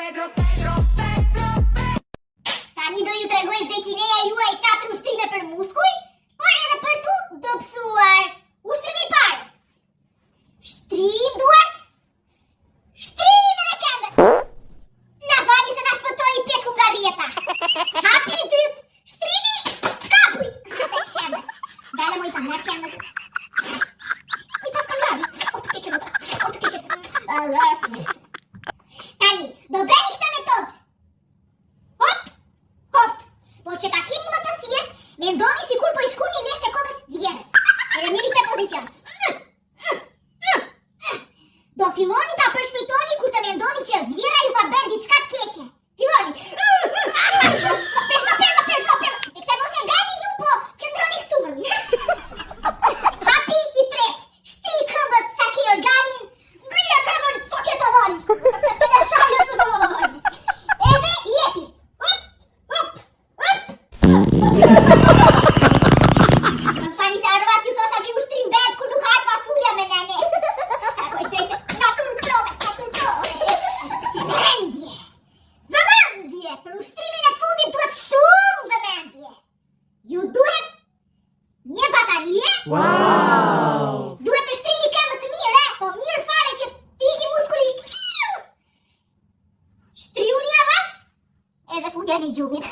Tani do ju tregoj zeqineja juaj 4 ushtrime për muskuj, por edhe për tu do pësuar. Ushtrimi i parë. Shtrim duart. Shtrim edhe këmbët. Na vali se na shpëtoi peshku nga rjeta. Hapi i dytë. Shtrimi kapuj edhe këmbët. Dale moj ta merr këmbët. I pas kam lavi. O të keqe motra. O të keqe. Tani, do bëni këtë metodë. Hop, hop. Por që ta keni më të thjesht, mendoni sikur po i shkuni lesht e kokës vjerës. Edhe mirë të pozicion. Do filloni ta përshpejtoni kur të mendoni që vjera ju ka bërë diçka të keqe. Filloni. Përshkopello. E këte mos e ngani ju, po qëndroni këtu më mirë. Hapi i tretë. Shtri këmbët sa ke organin. Ngrija këmbën sa ke tavarin. Të në shalë së boj. Edhe jepi. Hop. Më fani se arvat ju thosha ki ushtrim bet kur nuk hajt fasulja me nene. Poj treshe, na turplove. Vëmendje. Për ushtrimin e fundit duhet shumë vëmendje. Ju duhet një batalje. Wow! Duhet të shtrini këmbët mirë, po mirë fare që tiki muskuli. Shtriuni avash edhe fundja një gjumit.